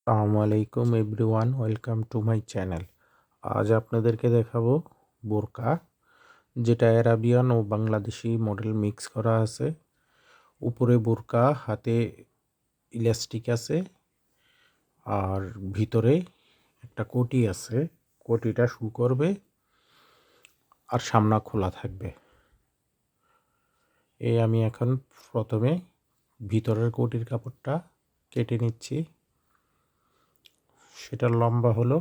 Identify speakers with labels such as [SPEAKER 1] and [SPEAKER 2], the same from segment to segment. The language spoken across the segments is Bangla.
[SPEAKER 1] আসসালামু আলাইকুম everyone, welcome to my channel. আজ আপনাদেরকে দেখাবো বোরকা, যেটা অ্যারাবিয়ান ও বাংলাদেশি মডেল মিক্স করা আছে। উপরে বোরকা, হাতে ইলাস্টিক আছে, আর ভিতরে একটা কোটি আছে। কোটিটা শু করবে আর সামনা খোলা থাকবে। আমি এখন প্রথমে ভিতরের কোটির কাপড়টা কেটে নিচ্ছি। সেটার লম্বা হলো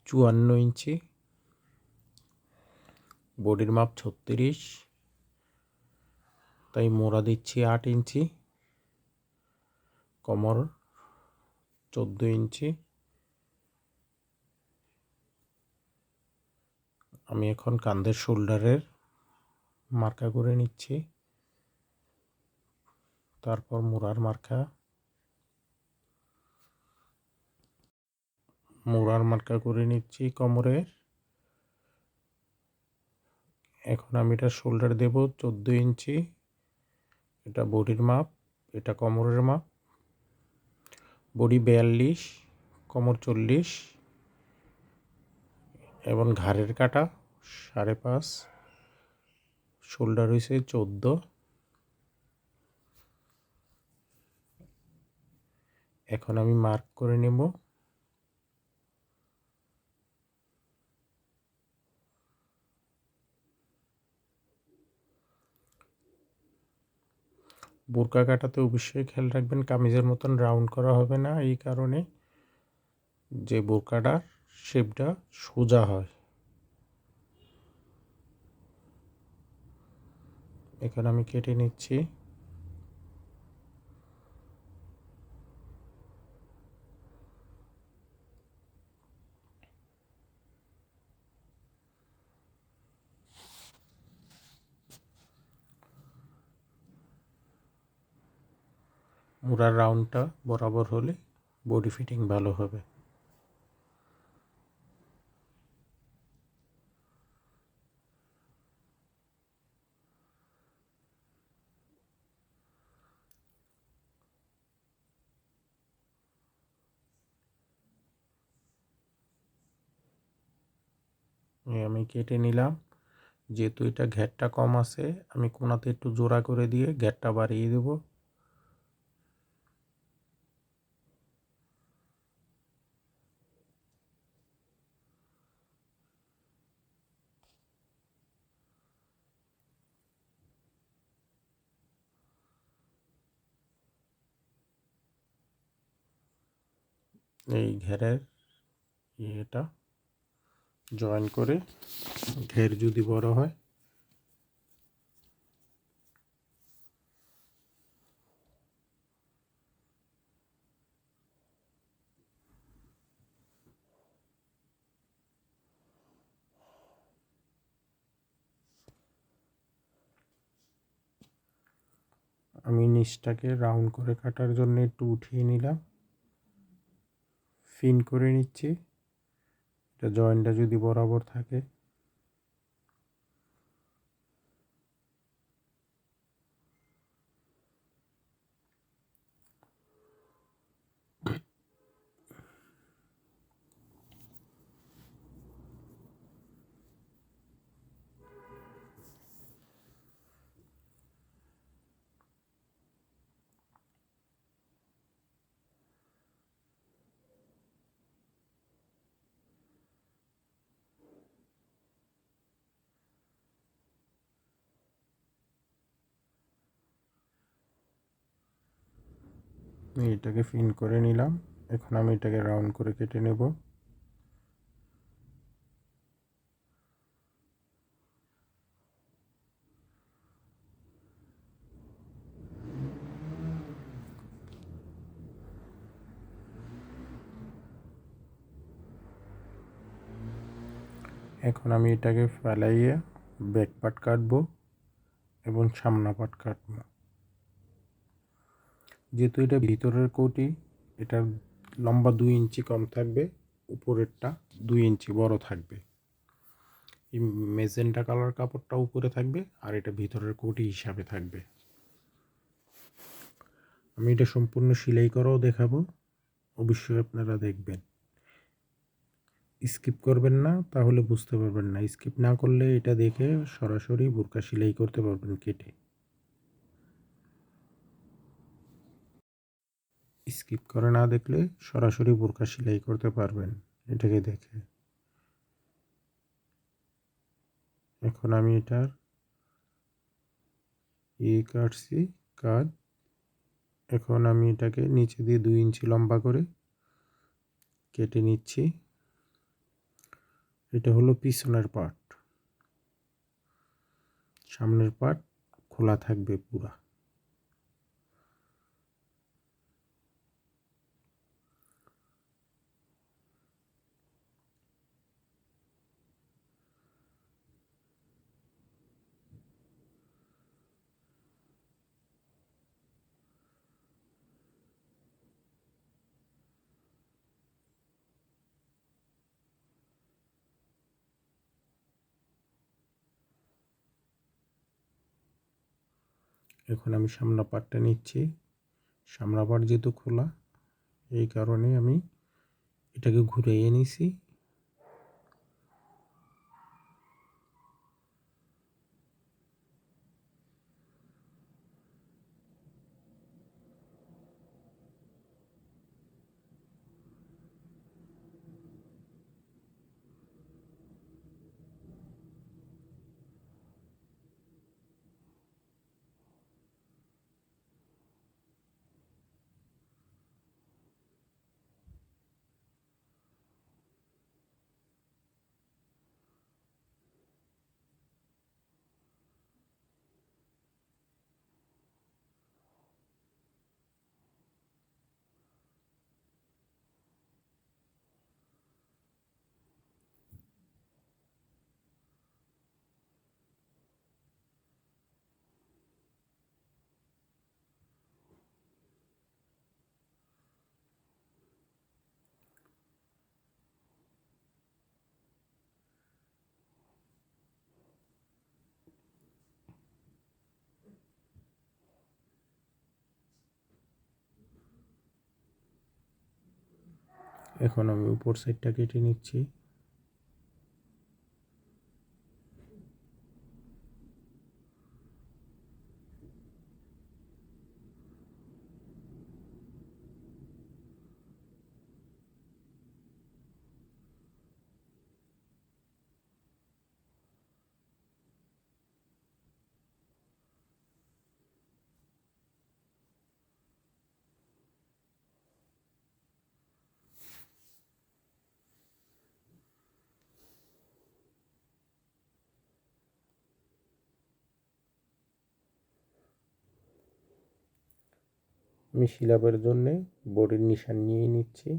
[SPEAKER 1] 54 ইঞ্চি, বডির মাপ 36, তাই মোড়া দিচ্ছি 8 ইঞ্চি, কোমর 14 ইঞ্চি। আমি এখন কাঁধের শোল্ডারের মার্কা করে নিচ্ছি, তারপর মোড়ার মার্কা করে নিচ্ছি কোমরের। এখন আমি এটা শোল্ডার দেব 14 ইঞ্চি। এটা বডির মাপ, এটা কোমরের মাপ। বডি 42, কোমর 40 এবং ঘাড়ের কাটা 5.5, শোল্ডার হয়েছে 14। এখন আমি মার্ক করে নেব। বোরকা কাটাতে অবশ্যই খেয়াল রাখবেন, কামিজের মতন রাউন্ড করা হবে না, এই কারণে যে বোরকাটার শেপটা সোজা হয়। এখানে আমি কেটে নিচ্ছি। মোড়ার রাউন্ডটা বরাবর হলে বডি ফিটিং ভালো হবে। আমি কেটে নিলাম। যেহেতু এটা ঘেরটা কম আছে, আমি কোনাতে একটু জোড়া করে দিয়ে ঘেরটা বাড়িয়ে দেব। এই ঘেরের এটা জয়েন করে, ঘের যদি বড় হয় আমি নিচটাকে রাউন্ড করে কাটার জন্য একটু উঠিয়ে নিলাম, ফিন করে নিচ্ছি। এটা জয়েন্টটা যদি বরাবর থাকে। এটাকে ফিন করে নিলাম। এখন আমি এটাকে রাউন্ড করে কেটে নেব। এখন আমি এটাকে ফেলাইয়ে ব্যাক পার্ট কাটবো এবং সামনা পার্ট কাটবো। যেহেতু এটা ভিতরের কোটি, এটার লম্বা 2 ইঞ্চি কম থাকবে, উপরেরটা 2 ইঞ্চি বড় থাকবে। এই মেজেন্টা কালার কাপড়টা উপরে থাকবে আর এটা ভিতরের কোটি হিসাবে থাকবে। আমি এটা সম্পূর্ণ সেলাই করাও দেখাবো। অবশ্যই আপনারা দেখবেন। স্কিপ করবেন না, তাহলে বুঝতে পারবেন না। স্কিপ না করলে এটা দেখে সরাসরি বোরকা সেলাই করতে পারবেন কেটে। স্কিপ করে না দেখলে সরাসরি বোরকা সেলাই করতে পারবেন এটাকে দেখে। এখন আমি এটার কাটছি, কাট। এখন আমি এটাকে নিচে দিয়ে 2 ইঞ্চি লম্বা করে কেটে নিচ্ছি। এটা হলো পিছনের পার্ট, সামনের পার্ট খোলা থাকবে পুরা। এখন আমি সামনা পার্টটা নিচ্ছি। সামনা পার্ট যেহেতু খোলা, এই কারণে আমি এটাকে ঘুরিয়ে নিছি। এখন আমি উপর সাইডটা কেটে নিচ্ছি। আমি সিলাপের জন্যে বডির নিশান নিয়ে নিচ্ছি।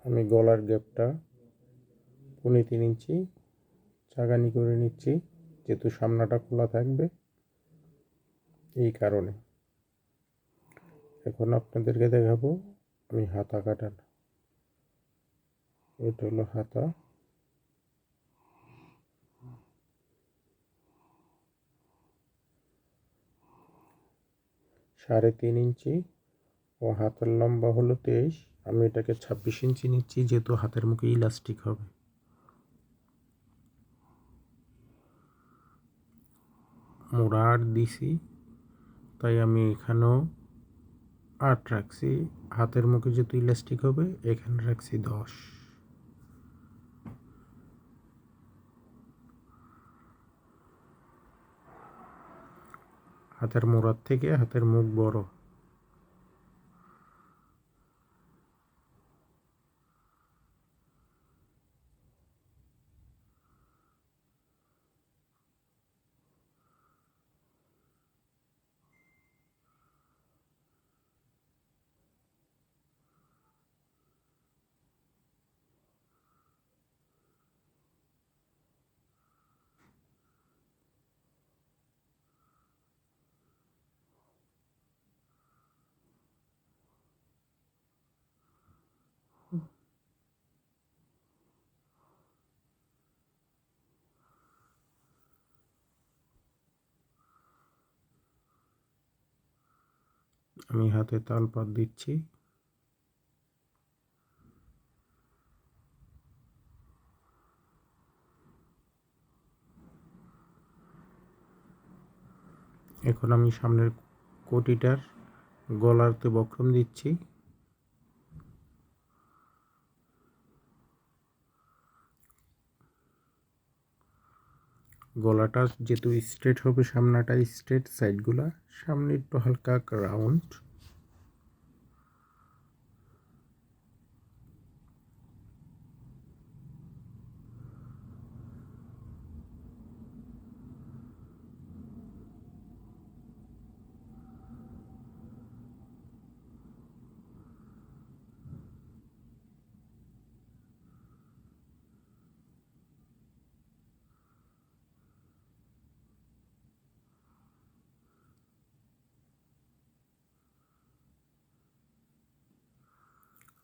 [SPEAKER 1] আমি গলার গ্যাপটা 3.5 ইঞ্চি চাগানি করে নিচ্ছি, যেহেতু সামনাটা খোলা থাকবে এই কারণে। এখন আপনাদেরকে দেখাবো আমি হাতা কাটাটা। এটা হলো হাতা। 3.5 ইঞ্চি ও হাতের লম্বা হলো 23। আমি এটাকে 26 ইঞ্চি নিচ্ছি, যেহেতু হাতের মুখে ইলাস্টিক হবে। মোড়া 8 দিছি, তাই আমি এখানেও 8 রাখছি। হাতের মুখে যেহেতু ইলাস্টিক হবে, এখানে রাখছি 10। হাতের মোড়ার থেকে হাতের মুখ বড়। আমি হাতে তালপাত দিচ্ছি। এখন আমি সামনের কোটিটার গলাতে বক্রম দিচ্ছি। গলাটা যেহেতু স্ট্রেট হবে, সামনাটা স্ট্রেট, সাইডগুলা সামনে একটু হালকা রাউন্ড।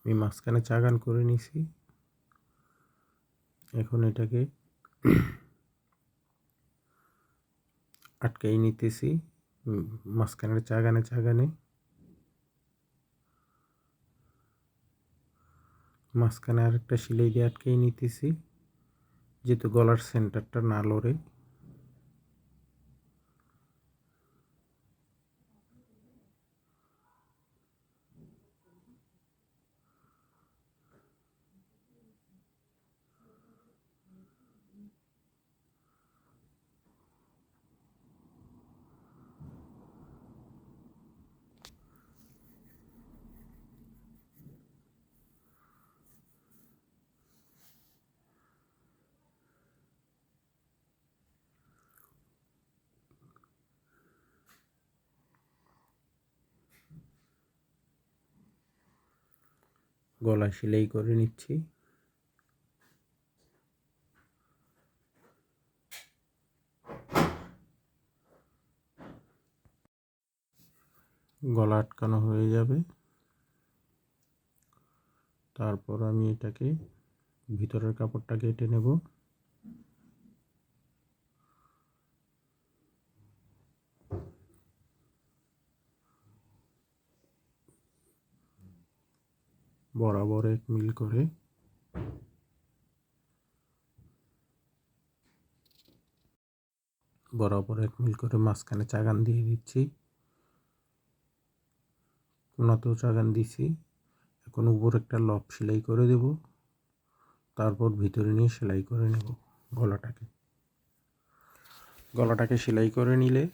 [SPEAKER 1] আমি মাঝখানে চাগান করে নিছি। এখন এটাকে আটকাই নিতেছি মাঝখানের চাগানে মাঝখানে আরেকটা সেলাই দিয়ে আটকাই নিতেছি, যেহেতু গলার সেন্টারটা না লড়ে। গলা সেলাই করে নিচ্ছি। গলা আটকানো হয়ে যাবে, তারপর আমি এটাকে ভিতরের কাপড়টা কেটে নেব। বরাবর 1 মিল করে মাঝখানে চাগান দিয়ে দিচ্ছি। কোনাতেও চাগান দিছি। এখন উপর একটা লক সেলাই করে দেব, তারপর ভিতরে নিয়ে সেলাই করে নেব। গলাটাকে সেলাই করে নিলে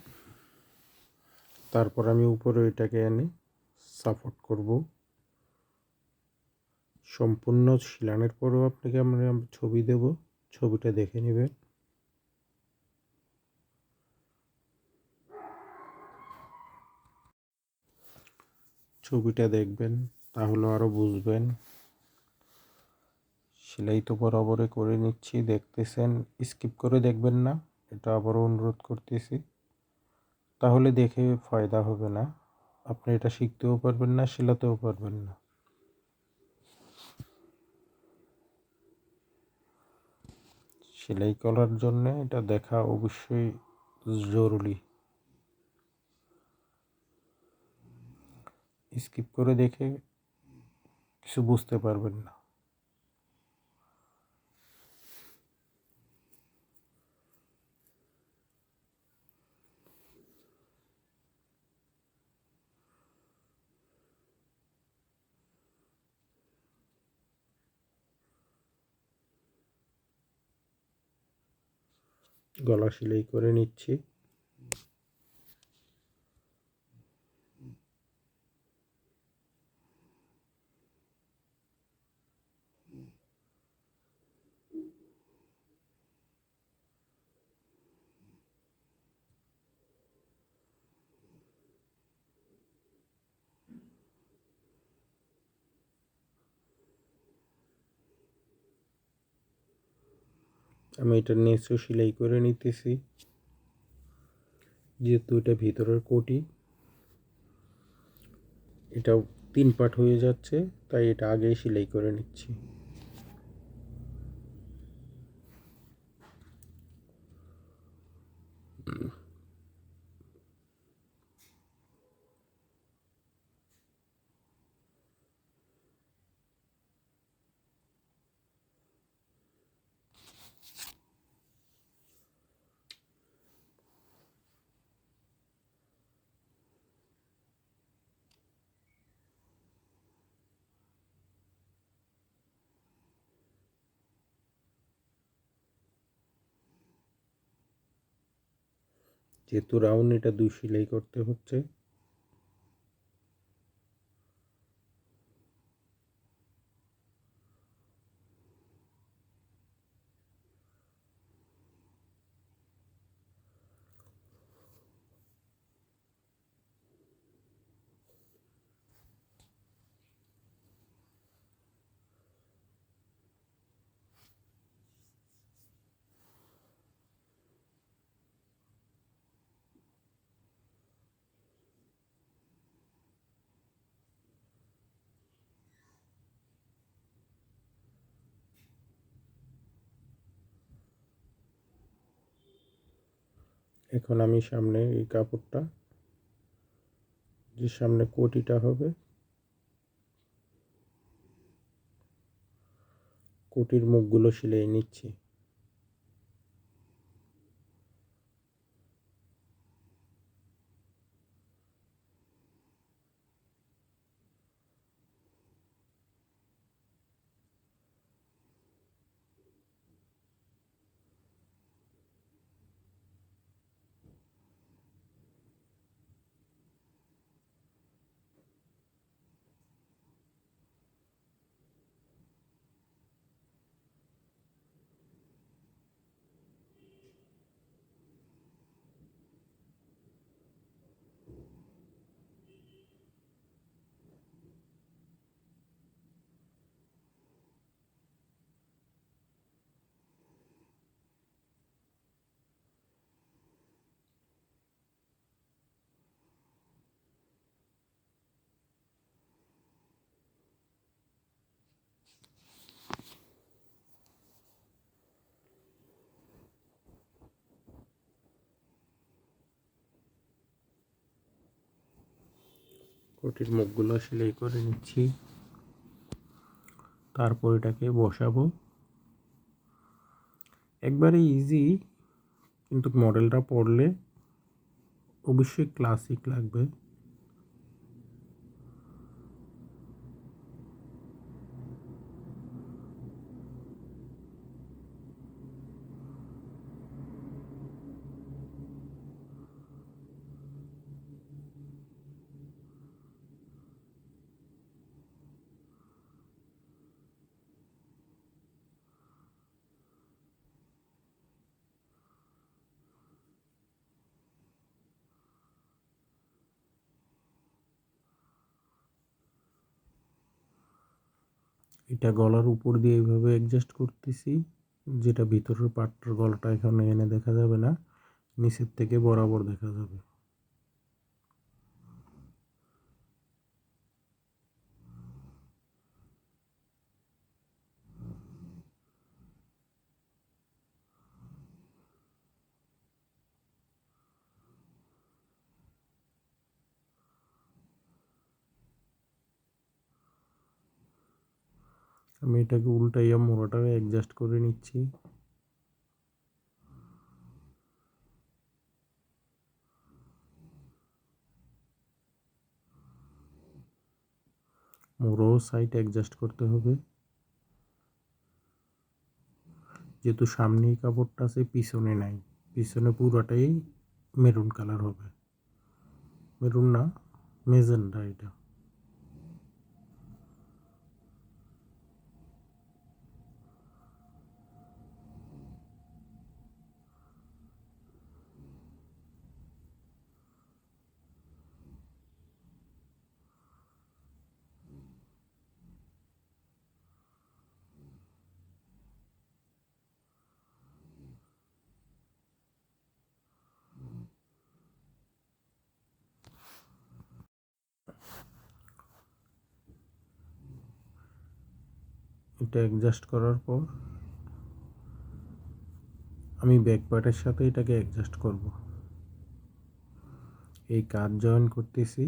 [SPEAKER 1] তারপর আমি উপরে এটাকে এনে সাপোর্ট করব। সম্পূর্ণ সিলানের পরেও আপনাকে আমরা ছবি দেব, ছবিটা দেখে নেবেন। ছবিটা দেখবেন, তাহলে আরও বুঝবেন। সেলাই তো বরাবরে করে নিচ্ছি, দেখতেছেন, স্কিপ করে দেখবেন না, এটা আবারও অনুরোধ করতেছি। তাহলে দেখে ফায়দা হবে না, আপনি এটা শিখতেও পারবেন না, সেলাতেও পারবেন না। সেলাই করার জন্য এটা দেখা অবশ্যই জরুরি। স্কিপ করে দেখে কিছু বুঝতে পারবেন না। গলা সেলাই করে নিচ্ছি। আমি এটা নেচও সেলাই করে নিতেছি, যেহেতু এটা ভিতরের কোটি, এটা 3 পার্ট হয়ে যাচ্ছে, তাই এটা আগেই সেলাই করে নিচ্ছি। যেহেতু রাউন্ড এটা 2 সেলাই করতে হচ্ছে। এখন আমি সামনে এই কাপড়টা, যে সামনে কোটিটা হবে, কোটির মুখগুলো সেলাই নিচ্ছি। কোটির মুখগুলো সেলাই করে নিচ্ছি, তারপর এটাকে বসাবো। একবারে ইজি, কিন্তু মডেলটা পড়লে অবশ্যই ক্লাসিক লাগবে। এটা গলার উপর দিয়ে এইভাবে অ্যাডজাস্ট করতেছি, যেটা ভিতরের পাটটার গলাটা এখানে এনে দেখা যাবে না, নিচের থেকে বরাবর দেখা যাবে। আমি এটাকে উল্টাইয়া মোড়াটাকে অ্যাডজাস্ট করে নিচ্ছি। মোড়ও সাইড অ্যাডজাস্ট করতে হবে, যেহেতু সামনেই কাপড়টা আছে পিছনে নাই। পিছনে পুরাটাই মেরুন কালার হবে, মেরুন না, মেজেন্টা এটা। এটা অ্যাডজাস্ট করার পর আমি ব্যাক পার্টের সাথে এটাকে অ্যাডজাস্ট করব। এই কাজ জয়েন করতেছি,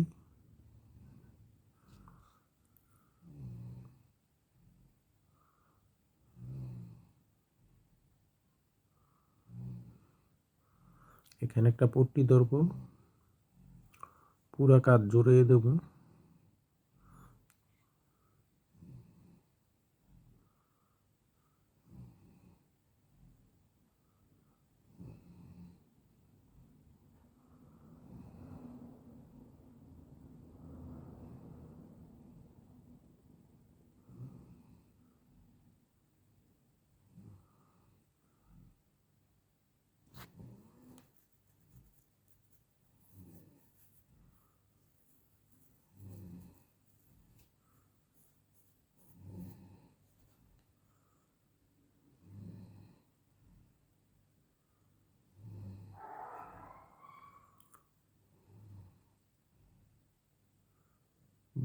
[SPEAKER 1] এখানে একটা পট্টি ধরবো, পুরা কাজ জড়িয়ে দেব।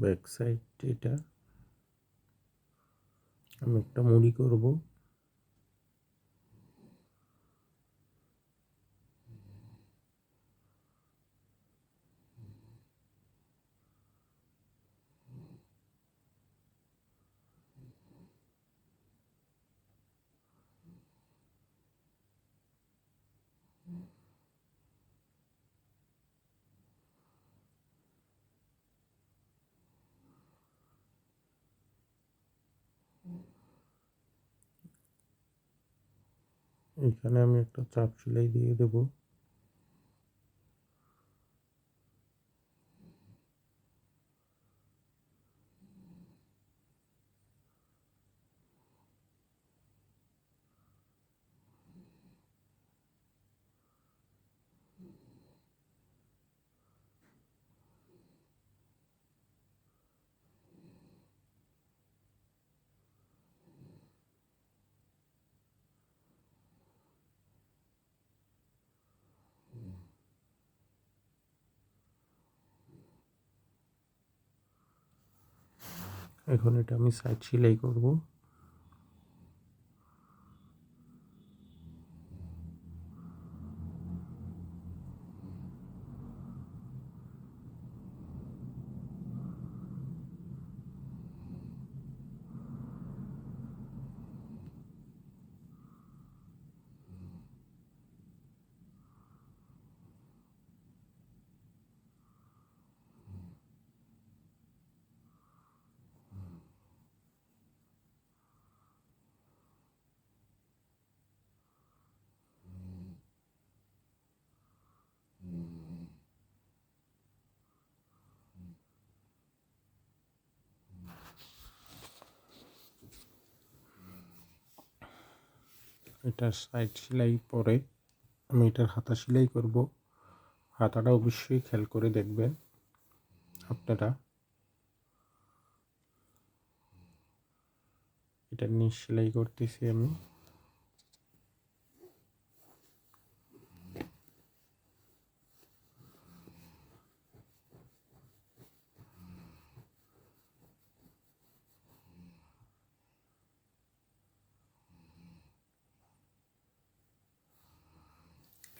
[SPEAKER 1] ব্যাক সাইড এটা আমি একটা মুড়ি করব। এখানে আমি একটা চাপ সেলাই দিয়ে দেব। এখন এটা আমি সাইড সেলাই করব। এটার সাইড সেলাই পরে আমি এটার হাতা সেলাই করব। হাতাটা অবশ্যই খেয়াল করে দেখবেন আপনারা। এটা নিচ সেলাই করতেছি আমি।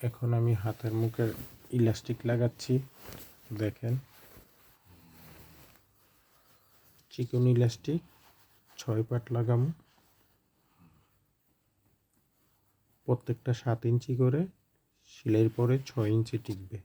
[SPEAKER 1] এখন আমি হাতের মুখের ইলাস্টিক লাগাচ্ছি। দেখেন, চিকন ইলাস্টিক 6 পাট লাগাবো। প্রত্যেকটা 7 ইঞ্চি করে, সেলাইয়ের পরে 6 ইঞ্চি টিকবে।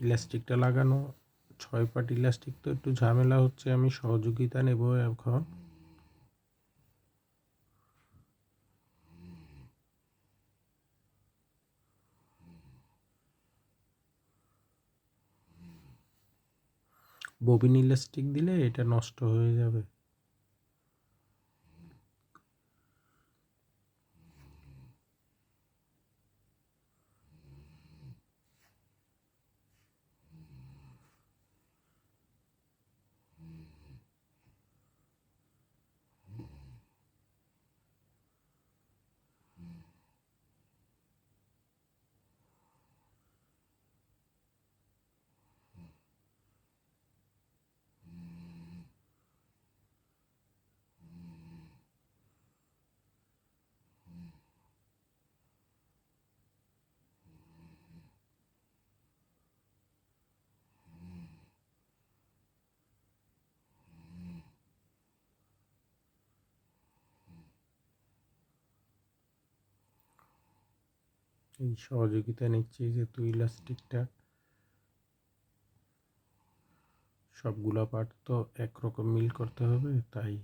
[SPEAKER 1] ইলাস্টিকটা লাগানো 6 পাট ইলাস্টিক তো একটু ঝামেলা হচ্ছে, আমি সহযোগিতা নেব এখন। ববিন ইলাস্টিক দিলে এটা নষ্ট হয়ে যাবে। এই সহযোগিতা নিচ্ছি যেহেতু ইলাস্টিকটা সবগুলা পার্ট তো একরকম মিল করতে হবে, তাই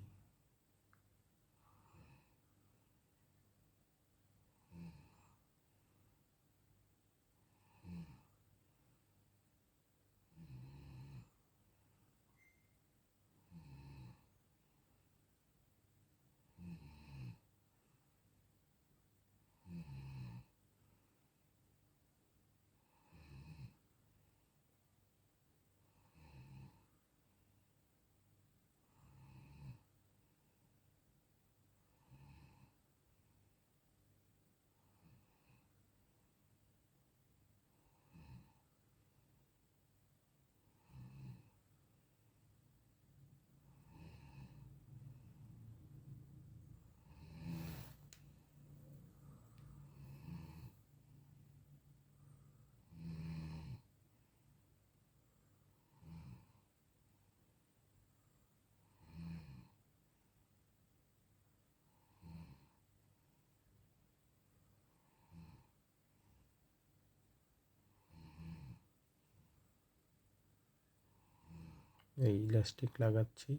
[SPEAKER 1] এই ইলাস্টিক লাগাচ্ছি,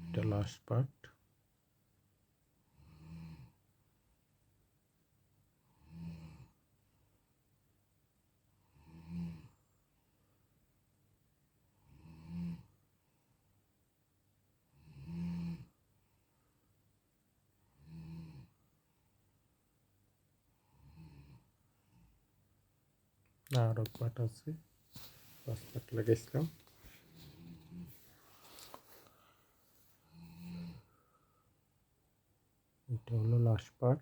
[SPEAKER 1] এটা লাস্ট পার্ট। আরও পার্ট আছে, 5 পার্ট লাগাইছিলাম। এটা হলো লাস্ট পার্ট।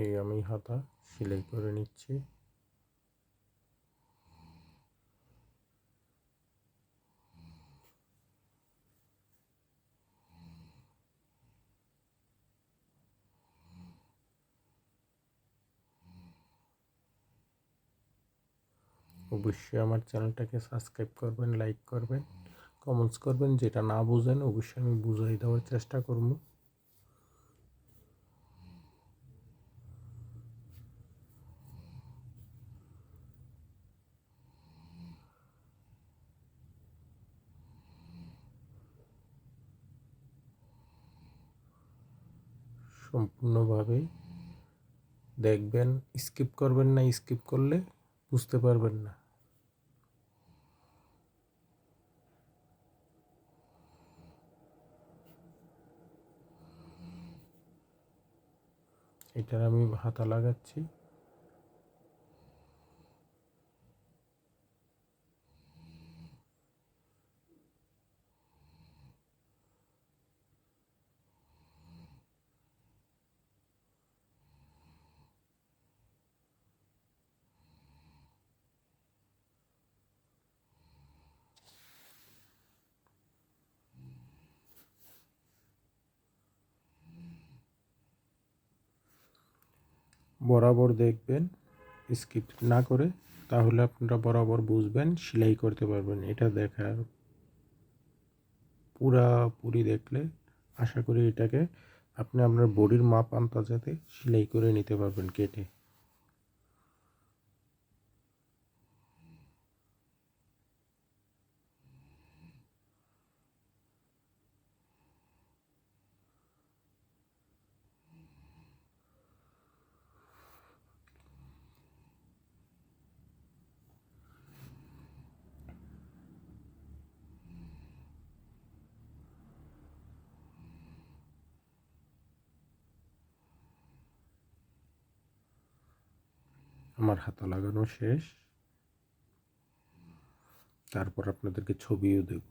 [SPEAKER 1] এই আমি হাতা সেলাই করে নিচ্ছি। অবশ্যই আমার চ্যানেলটাকে সাবস্ক্রাইব করবেন, লাইক করবেন, কমেন্টস করবেন। যেটা না বুঝেন অবশ্যই আমি বুঝাই দেওয়ার চেষ্টা করব। সম্পূর্ণভাবে দেখবেন, স্কিপ করবেন না, স্কিপ করলে বুঝতে পারবেন না। এটার আমি হাতা লাগাচ্ছি। বরাবর দেখবেন, স্কিপ না করে, তাহলে আপনারা বরাবর বুঝবেন, সেলাই করতে পারবেন। এটা দেখা পুরাপুরি দেখলে আশা করি এটাকে আপনি আপনার বডির মাপ আন্দাজে সেলাই করে নিতে পারবেন কেটে। আমার হাতা লাগানো শেষ, তারপর আপনাদেরকে ছবিও দেব।